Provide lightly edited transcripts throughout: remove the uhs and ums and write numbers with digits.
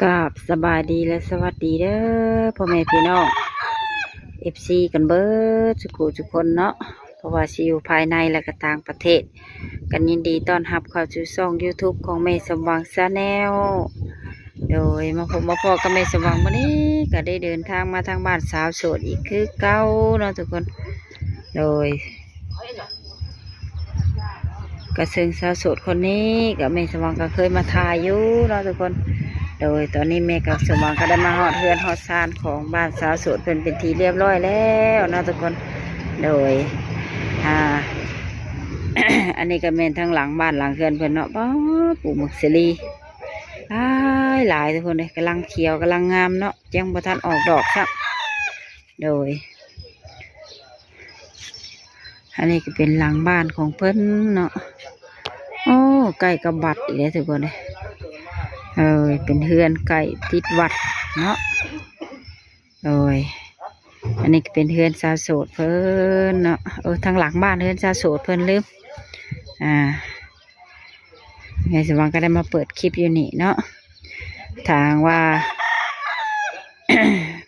กราบสบายดีและสวัสดีเด้อพ่อแม่พี่น้องFC กันเบิดทุกคนเนาะเพราะว่าสิอยู่ภายในและก็ต่างประเทศกันยินดีต้อนรับเข้าสู่ช่อง YouTube ของแม่สมหวังชาแนลโดยมาพบมาพอกับแม่สมหวังวันนี้ก็ได้เดินทางมาทางบ้านสาวโสดอีกคือเก่าเนาะทุกคนโดยกระซึ่งสาวโสดคนนี้กับแม่สมหวังก็เคยมาถ่ายอยู่เนาะทุกคนโดยตอนนี้แม่กับสมหวังก็ได้มาฮอดเฮือนฮอดซานของบ้านสาวโสดเป็นทีเรียบร้อยแล้วเนาะทุกคนโดยอันนี้ก็แม่นทั้งหลังบ้านหลังเฮือนเพิ่นเนาะป้าปลูกหมึกเสรีหลายทุกคนเลยกำลังเขียวกำลังงามเนาะยังบ่ทันออกดอกครับโดยอันนี้ก็เป็นหลังบ้านของเพิ่นเนาะโอ้ไก่กระบัดอีกแล้วทุกคนเลยเป็นเฮือนไก่ติดวัดเนาะอันนี้ก็เป็นเฮือนสาวโสดเพิ่นเนาะทางหลังบ้านเฮือนสาวโสดเพิ่นลืมไงสว่างก็ได้มาเปิดคลิปอยู่นี่เนาะทางว่า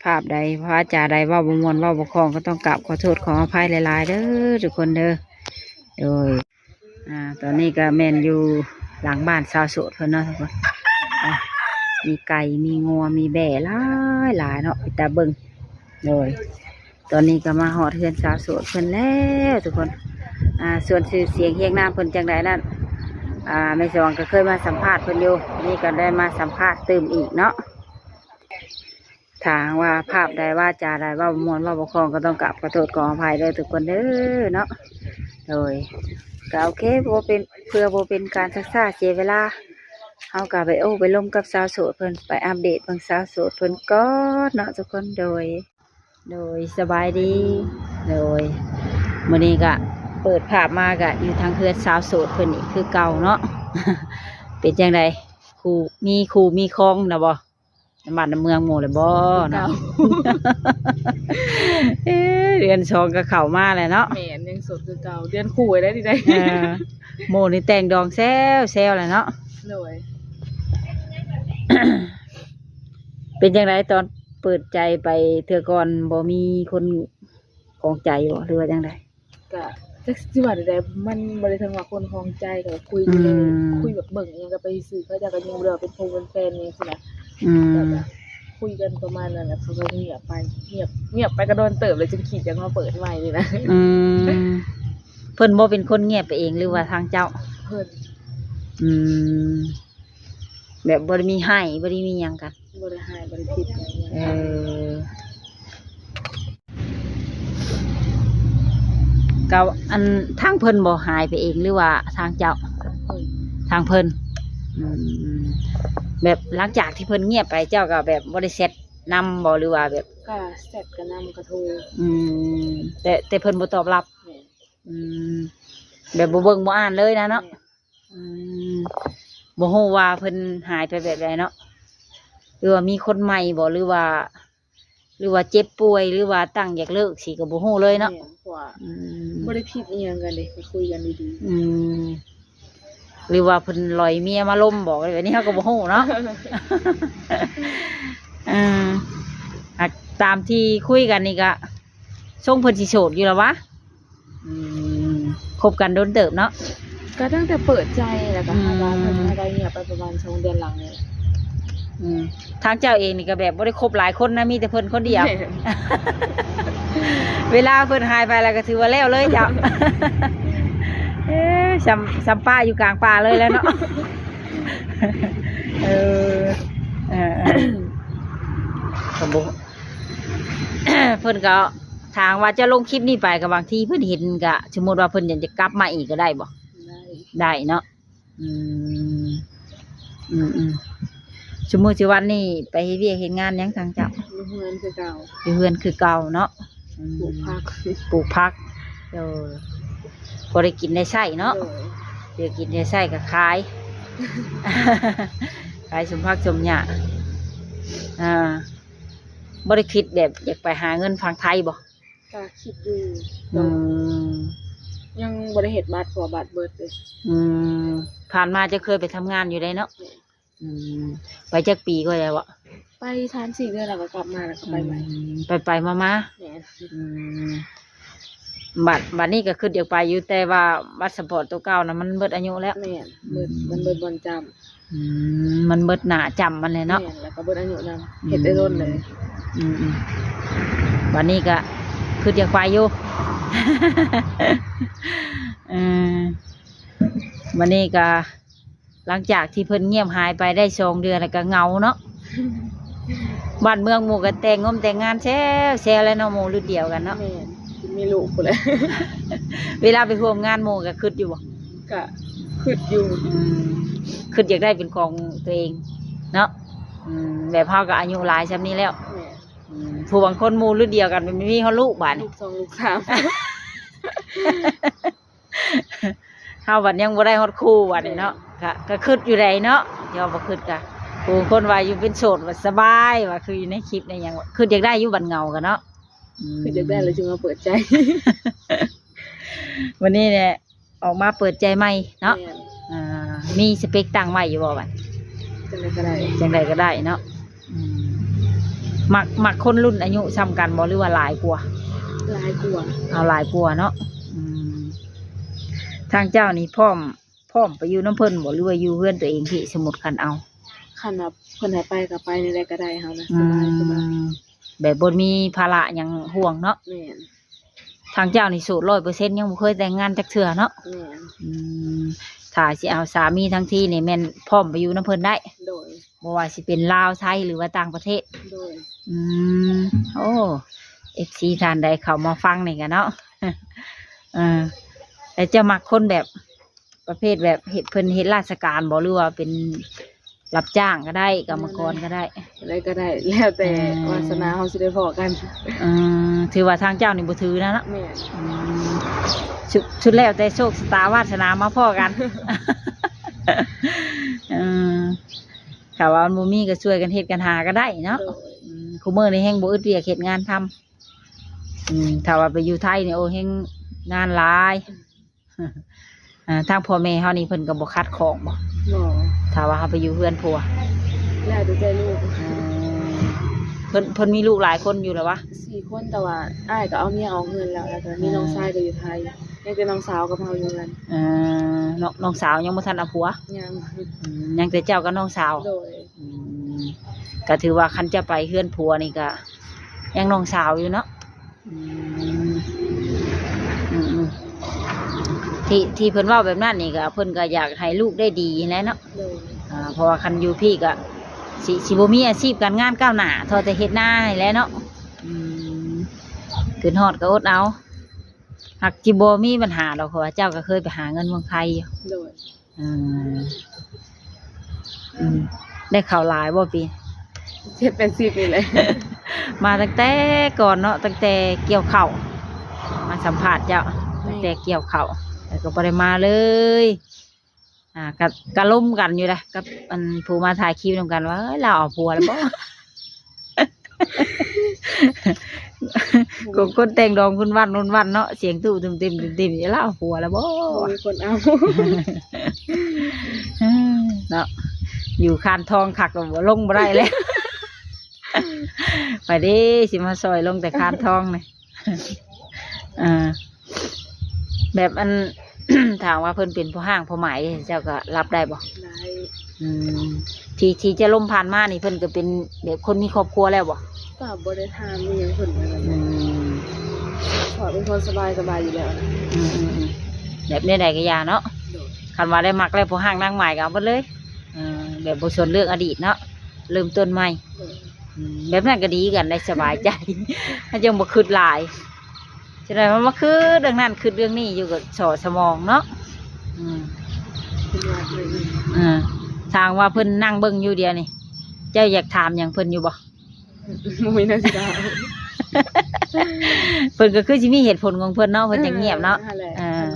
ภาพใดพระจ่าใดว่าบ่ม่วนว่าบ่คล่องก็ต้องกราบขอโทษขออภัยหลายๆเด้อทุกคนเด้อโดยตอนนี้ก็แม่นอยู่หลังบ้านสาวโสดเพิ่นเนาะทุกคนมีไก่มีงัวมีแบ่หลายเนาะไปตาเบิ่งโดยตอนนี้ก็มาหอดเฮือนสาวโสดเพิ่นแล้วทุกคนส่วนชื่อเสียงเฮียงนามเพิ่นจังใดนั่นแม่สว่างก็เคยมาสัมภาษณ์เพิ่นอยู่นี่ก็ได้มาสัมภาษณ์ตื่มอีกเนาะถามว่าภาพใดว่าจาใดว่าบ่ม่วนว่าบ่คล่องก็ต้องกราบขอโทษขออภัยเด้อทุกคนเด้อเนาะโดยก็โอเคบ่เป็นเพื่อบ่เป็นการศึกษาเสียเวลาเฮาก็ไปลงกับสาวโสดเพิ่นไปอัปเดตเบิ่งสาวโสดเพิ่นก่อนเนาะทุกคนโดยสบายดีโดยมื้อนี้ก็เปิดภาพมาก็อยู่ทางเฮือนสาวโสดเพิ่นนี่คือเก่าเนาะ เป็นจังไดคู่มีครองนะบ่น้ำบ้านน้ำเมืองหมู่เลยบ่เนาะ เดือนสองก็เข้ามาแล้วเนาะแม่นยังสดคือเก่าเดือนคู่ไว้ได้ดีได้ หมู่นี่แต่งดองแซวแล้วเนาะ เลย เป็นจังไดตอนเปิดใจไปเทื่อก่อนบ่มีคนของใจบ่หรือว่าจังไดก็จักสิว่าได้มันบ่ได้ถึงว่าคนครองใจก็คุยอยู่เลยคุยแบบเบิ่งอิหยังก็ไปซื้อเขาจะก็ยังบ่ได้ว่าเป็นคงเป็นแฟนนี่สินะก็คุยกันประมาณนั้นแหละเขาก็เงียบไปเงียบไปก็โดนเติบเลยจนคิดจะมาเปิดใหม่นี่นะเพิ่นบ่เป็นคนเงียบไปเองหรือว่าทางเจ้าเพิ่นแบบบ่ได้มีให้บ่ได้มีหยังกันบ่ได้ให้บ่ได้ผิดอะไรอย่างเงี้ยก็อันทางเพิ่นบ่หายไปเองหรือว่าทางเจ้าทางเพิ่นแบบหลังจากที่เพิ่นเงียบไปเจ้าก็แบบบ่ได้เซตนำบ่หรือว่าแบบก็เสร็จก็นำกระโทรแต่เพิ่นบ่ตอบรับแบบบ่เบิ่งบ่อ่านเลยนะเนาะบ่ฮู้ว่าเพิ่นหายไปแบบใดเนาะหรือว่ามีคนใหม่บ่หรือว่าเจ็บป่วยหรือว่าตั้งอยากเลิกสิก็บ่ฮู้เลยเนาะบ่ได้ผิดอีหยังกันเด้คุยกันดีๆหรือว่าเพิ่นลอยเมียมาล้มบอกแบบนี้เฮาก็บ่ฮู้เนาะ ตามที่คุยกันนี่ก็ส่งเพิ่นสิโสดอยู่แล้ววะคบกันโดนเติบเนาะก็ตั้งแต่เปิดใจแล้วก็หาว่าเพิ่นได้เงียบไปประมาณ2เดือนหลังนี่ทางเจ้าเองนี่ก็แบบบ่ได้คบหลายคนนะมีแต่เพิ่นคนเดียว เวลาเพิ่นหายไปแล้วก็ถือว่าแล้วเลยจ้ะ สัมป้าอยู่กลางป่าเลยแล้วเนาะ เพิ่นก็ทางว่าจะลงคลิปนี้ไปกับบางทีเพิ่นเห็นก็สมมติว่าเพิ่นอยากจะกลับมาอีกก็ได้บ่ได้เนาะสมมุติวันนี้ไปเฮ็ดเวียกเฮ็ดงานยังทางเจ้าอยู่เฮือนคือเก่าเนาะปลูกผักบ่ได้กินได้ใช้เนาะเดี๋ยวกินได้ใช้ก็ขาย ขายสมผักสมหญ้าบ่ได้คิดแบบอยากไปหาเงินฝั่งไทยบ่ก็คิดอยู่ยังบ่ได้เฮ็ดบัตรเพราะบัตรเบิดเลยผ่านมาจะเคยไปทำงานอยู่ได้เนาะ อืมไปจักปีก็ได้วะ ไป3-4เดือนแล้วก็กลับมาแล้วก็ไปใหม่ ไปมา แม่น อืมบัตรนี้ก็คือเดี๋ยวไปอยู่แต่ว่าบัตรสปอร์ตตัวเก่านะมันเบิดอายุแล้ว แม่นมันเบิดบอลจำ มันเบิดหนาจำมันเลยเนาะ แม่นแล้วก็เบิดอายุนำเฮ็ดได้ร่นเลย บัตรนี้ก็คือเดี๋ยวไปอยู่ วันนี้ก็หลังจากที่เพิ่นเงียบหายไปได้2 เดือนแล้วก็เหงาเนาะ บ้านเมืองหมู่กันแต่งงมแต่งงานแซ่แล้วเนาะหมู่รุ่นเดียวกันเนาะ แม่นมีลูกพุ่นแหละ เวลาไปร่วมงานหมู่ก็คิดอยู่บ่ ก็คิดอยู่ คิดอยากได้เป็นของตัวเองเนาะแบบเฮาก็อายุหลายซำนี้แล้ว แม่น ผู้บางคนหมู่รุ่นเดียวกันมันมีเฮาลูกบาด ลู นี้ ก2ลูก3 เฮาบัดยังบ่ได้ฮอดคู่บัดนี้เนาะก็คิดอยู่ได้เนาะเดี๋ยวบ่คิดก็ผู้คนว่าอยู่เป็นโสดว่าสบายว่าคืออยู่ในคลิปในหยังว่าคืออยากได้อยู่บัดเหงากันเนาะ คืออยากได้เลยจึงมาเปิดใจ วันนี้เนี่ยออกมาเปิดใจใหม่เนาะ แม่น มีสเปคตั้งใหม่อยู่บ่บัด จังได๋ก็ได้ จังใดก็ได้เนาะมักคนรุ่นอายุซ้ำกันบ่หรือว่าหลายกว่า หลายกว่า เอาหลายกว่าเนาะทางเจ้านี่พร้อมไปอยู่น้ำเพิ่นบ่หรือว่าอยู่เพื่อนตัวเองที่สมุดคันเอา คันว่าเพิ่นให้ไปก็ไปในใดก็ได้เฮานะสบาย แบบบ่มีภาระหยังห่วงเนาะ แม่น ทางเจ้านี่โสด100%ยังบ่เคยแต่งงานจักเทื่อเนาะ แม่น ถ้าสิเอาสามีทั้งที่นี่แม่นพร้อมไปอยู่น้ำเพิ่นได้ โดย บ่ว่าสิเป็นลาวไทยหรือว่าต่างประเทศ โดย โอ้ FC ท่านใดเข้ามาฟังนี่กันเนาะ แต่จะมักคนแบบประเภทแบบเฮ็ดราชการบ่หรือว่าเป็นรับจ้างก็ได้กรรมกรก็ได้ อะไรก็ได้แล้วแต่วาสนาเฮาสิได้พอกัน ถือว่าทางเจ้านี่บ่ถือนะเนาะ แม่น ชุดแล้วแต่โชคชะตาวาสนามาพ่อกัน ถ้าว่ามันบ่มีก็ช่วยกันเฮ็ดกันหาก็ได้เนาะ โดย คุมื้อนี้แฮงบ่อึดเวียกเฮ็ดงานทำถ้าว่าไปอยู่ไทยนี่โอ้แฮงงานหลาย ทางพ่อแม่เฮานี่เพิ่นก็บ่คัดของบ่ บ่ ถ้าว่าเฮาไปอยู่เฮือนผัว แล้วแต่ใจลูก เพิ่นมีลูกหลายคนอยู่แล้ววะ 4คนแต่ว่าอ้ายก็เอาเมียออกเงินแล้วก็มีน้องชายก็อยู่ไทยยังเป็นน้องสาวกับเฮาอยู่กัน น้องสาวยังบ่ทันเอาผัว ยัง ยังแต่เจ้ากับน้องสาว โดย ก็ถือว่าคันจะไปเฮือนผัวนี่ก็ยังน้องสาวอยู่เนาะที่เพิ่นเว้าแบบนั้นนี่ก็เพิ่นก็อยากให้ลูกได้ดีแหล้วเนาะ โดย เพราะว่าคันอยู่พี่ก็สิบ่มีอาชีพการงานก้าวหน้าทอแต่เฮ็ดหน้าให้แหล้วเนาะขึ้นฮอดก็อดเอาหากจิบ่มีปัญหาดอกเพราะว่าเจ้าก็เคยไปหาเงินเมืองไทยอยู่ โดย ได้ข่าวหลายบ่ปี 7-80นี่แหละ มาตั้งแต่ก่อนเนาะตั้งแต่เกี่ยวข้าวมาสัมภาษณ์เจ้าตั้งแต่เกี่ยวข้าวแต่ก็บ่ได้มาเลยก็ล้มกันอยู่เลยกับอันผู้มาถ่ายคลิปนำกันว่าเอ้ยเราเอาผัวแล้วบ่ คนแต่งดองคุณวันนนวันเนาะเสียงตู้ติมๆเราเอาผัวแล้วบ่ มีคนเอา เนาะอยู่คานทองคักก็บ่ลงบ่ได้แล้ว ไปเด้สิมาซอยลงแต่คานทองนี่ แบบอัน ถามว่าเพิ่นเป็นผู้ห้างผู้หมายเจ้าก็รับได้บ่ ได้ ที่จะล่มผ่านมานี่เพิ่นก็เป็นแบบคนมีครอบครัวแล้วบ่ ก็บ่ได้ถามมีหยังเพิ่นว่านั่นแหละขอเป็นคนสบายอยู่แล้วนะ แบบใดๆก็อย่าเนาะ โดย คันว่าได้มักแล้วผู้ห้างนางหมายก็เอาหมดเลยแบบบ่สนเรื่องอดีตเนาะเริ่มต้นใหม่ โดย แบบนั้นก็ดีกันได้สบายใจ ถ้าจังบ่คิดหลายฉะนั้นมันมาคือเรื่องนั้นคือเรื่องนี้อยู่กับสมองเนาะ เป็นว่าเลย ทางว่าเพิ่นนั่งเบิ่งอยู่เดียวนี่เจ้าอยากถามหยังเพิ่นอยู่บ่ บ่มีนาสิดา เพิ่นก็คือสิมีเหตุผลของเพิ่นเนาะเพิ่นจังเงียบเนาะ นั่นแหละ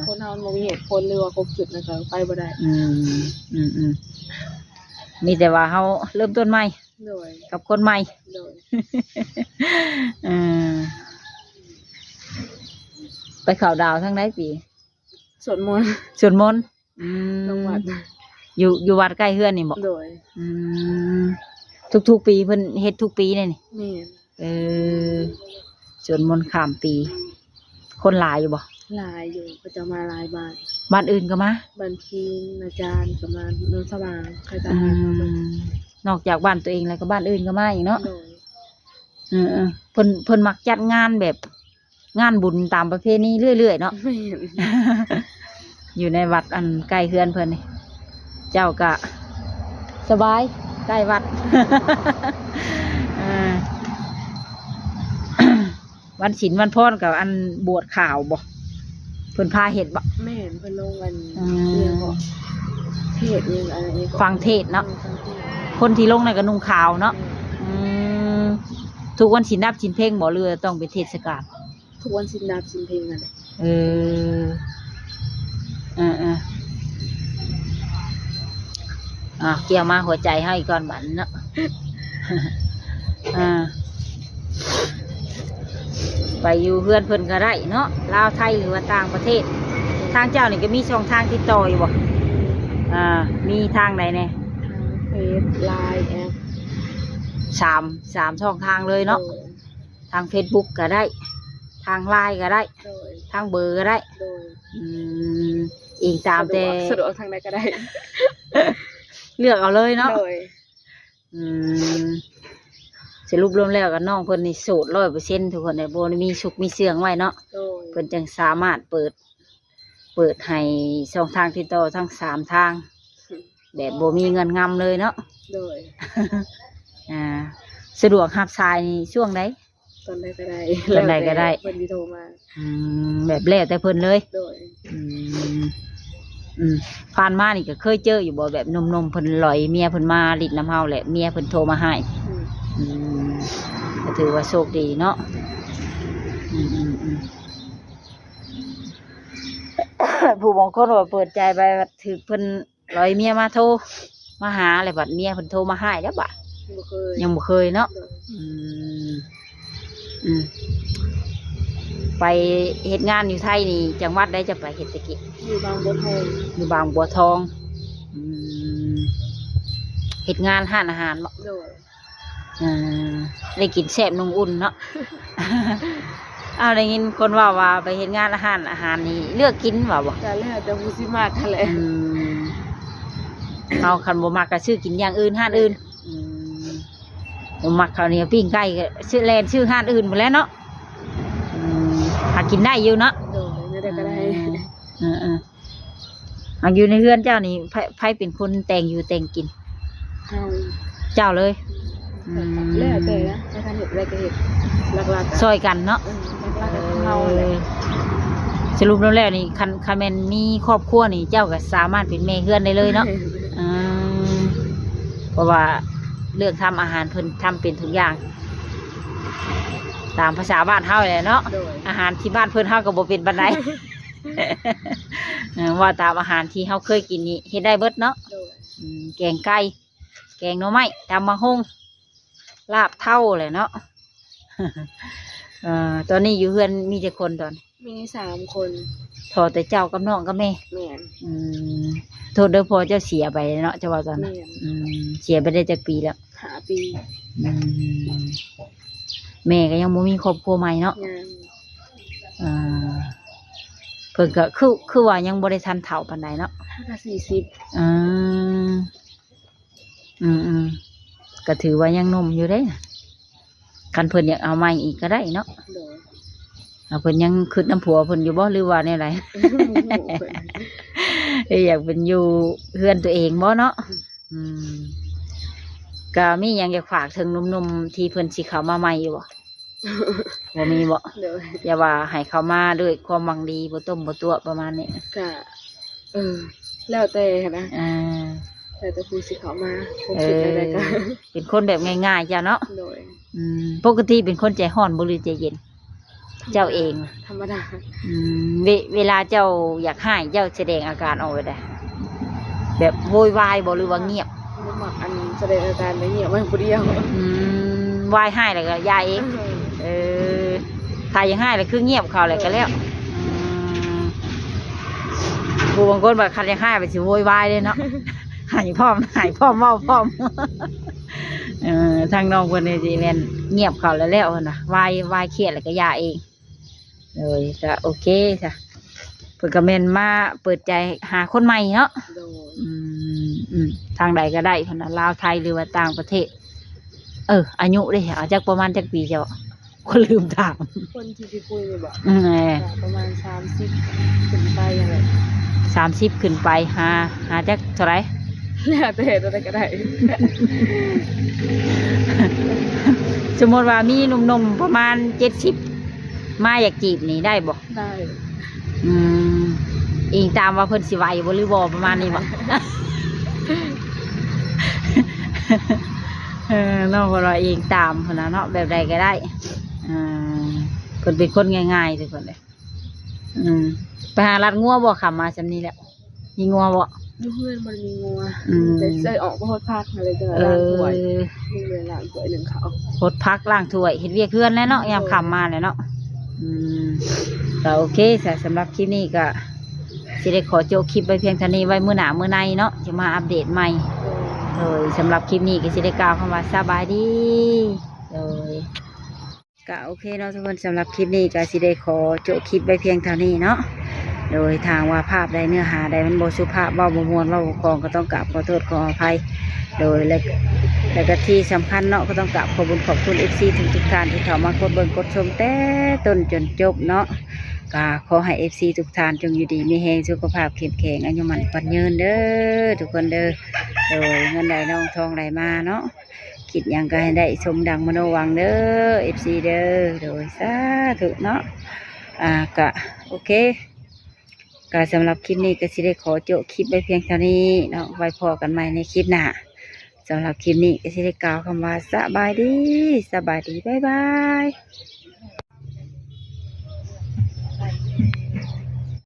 คนเฮามันบ่มีเหตุผลหรือว่าครบจุดนั่นก็ไปบ่ได้ มีแต่ว่าเฮาเริ่มต้นใหม่ โดย กับคนใหม่ โดย ไปเข้าดาวทั้งหลายปี สวดมนต์ สวดมนต์ ลงวัด อยู่วัดใกล้เฮือนนี่บ่ โดย อืมทุกๆปีเพิ่นเฮ็ดทุกปีเลยนี่ แม่น สวดมนต์ข้ามปี คนหลายอยู่บ่ หลายอยู่ก็จะมาหลายบ้าน บ้านอื่นก็มา บันทีอาจารย์ก็มาโนนสว่างใครจะ อื มาบ้าง มนอกจากบ้านตัวเองแล้วก็บ้านอื่นก็มาอีกเนาะ โดย เพิ่นมักจัดงานแบบงานบุญตามประเพณีเรื่อยๆเนาะ แม่น อยู่ในวัดอันใกล้เฮือนเพิ่นนี่เจ้าก็สบายใกล้วัด อ่า วันศีลวันพรกับอันบวชข่าวบ่เพิ่นพาเฮ็ดบ่ แม่นเพิ่นลงวัน อืม เรื่องของเทศเรื่องอะไรนี่ก็ ฟังเทศเนาะ ฟังเทศ คนที่ลงในนก็นุ่งขาวเนาะอืมทุกวันศีลนับศีลเพ่งบ่เรือต้องเป็นเทศกาล ทุกวันสินนับสินเพลงนั่นแหละ เออเกี่ยวมาหัวใจให้ก่อนบันเนาะ ไปอยู่เพื่อนเพิ่นก็ได้เนาะลาวไทยหรือว่าต่างประเทศ ทางเจ้านี่ก็มีช่องทางติดต่ออยู่บ่มีทางไหนแน่ ทางเฟซไลน์แอป สามช่องทางเลยเนาะทาง Facebook ก็ได้ ทางไลน์ก็ได้ โดย ทางเบอร์ก็ได้ โดย อืมอีกตามแต่ สะดวกทางใดก็ได้ เลือกเอาเลยเนาะ โดย อืมสรุปรวมแล้วกับน้องเพิ่นนี่โสด100%ทุกคนในโบนี่มีสุขมีเสียงไว้เนาะ โดย เพิ่นจังสามารถเปิดให้ช่องทางติดต่อทั้ง3ทาง แบบโบมีเงินงำเลยเนาะ โดย สะดวกรับสายนี่ช่วงใด ตอนใดก็ได้ ตอนใดก็ได้ เพิ่นสิโทรมา แบบแล้วแต่เพิ่นเลย โดย ผ่านมานี่ก็เคยเจออยู่บ่แบบหนมๆเพิ่นลอยเมียเพิ่นมาลิดน้ำเฮาแหละเมียเพิ่นโทรมาให้ อืม ก็ถือว่าโชคดีเนาะผู้บางคนว่าเปิดใจไปว่าถือเพิ่นลอยเมียมาโทรมาหาอะไรบัดเมียเพิ่นโทรมาให้แล้วบัด บ่เคย ยังบ่เคยเนาะ โดย ไปเฮ็ดงานอยู่ไทยนี่จังหวัดได้จะไปเฮ็ดตะกี้ อยู่บางบัวทอง อยู่บางบัวทองเฮ็ดงานห้านอาหารบ่ โดย ได้กินแซ่บนุ่มอุ่นเนาะ เอาได้ยินคนว่าไปเฮ็ดงานอาหารนี่เลือกกินว่าบ่ แต่แล้วแต่ผู้สิมากกันแหละ เอาคันบ่มักก็ซื้อกินอย่างอื่นห้านอื่นบ่มักข้าวเหนียวปิ้งไก่ก็ซื้อแลนซื้อห้านอื่นหมดแล้วเนาะหากินได้อยู่เนาะ โดยไม่ได้ก็ได้ เอาอยู่ในเรือนเจ้านี่ไผเป็นคนแต่งอยู่แต่งกิน เฮา เจ้าเลยแล้วแต่นะถ้าท่านเห็ดอะไรก็เห็ดหลักๆ ซอยกันเนาะ หลักๆก็เฮาเลย สรุปแล้วนี่คันแม่นมีครอบครัวนี่เจ้าก็สามารถเป็นแม่เฮือนได้เลยเนาะเพราะว่าเลือกทำอาหารเพิ่นทำเป็นทุกอย่าง ตามภาษาบ้านเฮาเลยเนาะ โดย อาหารที่บ้านเพิ่นเฮาก็บ่เป็นปานใด ว่าตามอาหารที่เฮาเคยกินนี่เฮ็ดได้เบิดเนาะ โดย แกงไก่แกงหน่อไม้ตำมะฮุ่งลาบเท่าเลยเนาะ ตอนนี้อยู่เฮือนมีแต่คนตอน มี3 คน พอแต่เจ้ากับน้องกับแม่ แม่น โทษเด้อพอเจ้าเสียไปเนาะเจ้าว่าตอนนั้น แม่น เสียไปได้จากปีแล้ว 5 ปี แม่ก็ยังบ่มีครอบครัวใหม่เนาะ งาน เพิ่นก็คือว่ายังบ่ได้ทันเฒ่าปานใดเนาะ 5 40 ก็ถือว่ายังหนมอยู่ได้นะคันเพิ่นอยากเอาใหม่อีกก็ได้เนาะ โดย เพิ่นยังคิดน้ำผัวเพิ่นอยู่บ่หรือว่าแนวใด อยากเป็นอยู่เฮือนตัวเองบ่เนาะก็มีหยังอยากฝากถึงหนุ่มๆที่เพิ่นสิเข้ามาใหม่อยู่บ่ บ่มีบ่ โดย อย่าว่าให้เข้ามาด้วยความหวังดีบ่ต้มบ่ตัวประมาณนี้ ก็แล้วแต่นะ อ่า แต่ผู้สิเขามาผมคิดอะไรก็ เป็นคนแบบง่ายๆจ้ะเนาะ โดย ปกติเป็นคนใจร้อนบ่หรือใจเย็น เจ้าเอง ธรรมดา เวลาเจ้าอยากให้เจ้าแสดงอาการออกไปได้แบบโวยวายบ่หรือว่าเงียบ บ่มักอันแสดงอาการในเงียบมันผู้เดียว วายให้แล้วก็ยายเองถ้ายังให้แล้วคือเงียบเขาเลยก็แล้วผู้บางคนแบบคันยังให้ไปสิโวยวายเลยเนาะ หายพร้อมหายพร้อมเว้าพร้อม ทางน้องคนนี้สิแม่นเงียบเขาแล้วนะวายเครียดแล้วก็ยาเองเลยก็โอเคจ้ะเปิดกระเมนมาเปิดใจหาคนใหม่เนาะ โดย ทางใดก็ได้คนนะลาวไทยหรือว่าต่างประเทศอายุเด้เอาจากประมาณจักปีเจ้าก็ลืมถาม คนที่สิคุยเลยบอก แหม ประมาณ30ขึ้นไปอะไร 30ขึ้นไปหาจักเท่าไหร แล้วแต่ตัวใดก็ได้ สมมติว่ามีหนุ่มๆประมาณ70มาอยากจีบนี่ได้บ่ ได้ อิงตามว่าเพิ่นสิไหวบ่หรือบ่ประมาณนี้บ่ น้องก็รอเองตามคนนะเนาะแบบใดก็ได้เพิ่นเป็นคนง่ายๆทุกคนเลยไปหารัดงัวบ่ขับมาจำนี้แหละมีงัวบ่ เพื่อนมันมีงัวแต่ใส่ออกบ่ฮอดพักอะไรก็ เอ ล้างถ้วย อ มีเวลาถ้วยหนึ่งเขา พดพักล้างถ้วยเฮ็ดเวียกเพื่อนแล้วเนาะยามขับมาเลยเนาะก็โอเคสำหรับคลิปนี้ก็สิได้ขอโจกคลิปไว้เพียงเท่านี้ไว้มื้อหน้ามื้อในเนาะจะมาอัปเดตใหม่สำหรับคลิปนี้ก็สิได้กล่าวคำว่าสบายดีก็โอเคเนาะทุกคนสำหรับคลิปนี้ก็สิได้ขอโจกคลิปไว้เพียงเท่านี้เนาะโดยทางว่าภาพใดเนื้อหาใดมันบ่สุภาพเว้าบ่ม่วนเว้าบ่คล่องก็ต้องกราบขอโทษขออภัยโดยและก็ที่สำคัญเนาะก็ต้องกราบขอบคุณ FC ทุกท่านที่เข้ามากดเบิ่งกดชมแต่ต้นจนจบเนาะก็ขอให้ FC ทุกท่านจงอยู่ดีมีแรงสุขภาพเข้มแข็งอายุมั่นขวัญยืนเด้อทุกคนเด้อโดยเงินไหลน้องทองไหลมาเนาะคิดหยังก็ให้ได้สมดังมโนหวังเด้อ FC เด้อโดยสาธุเนาะก็โอเคก็สำหรับคลิปนี้ก็สิได้ขอโจคลิปไว้เพียงเท่านี้เนาะไว้พอกันใหม่ในคลิปหน้าสำหรับคลิปนี้ก็สิได้กล่าวคำว่าสบายดีบ๊ายบาย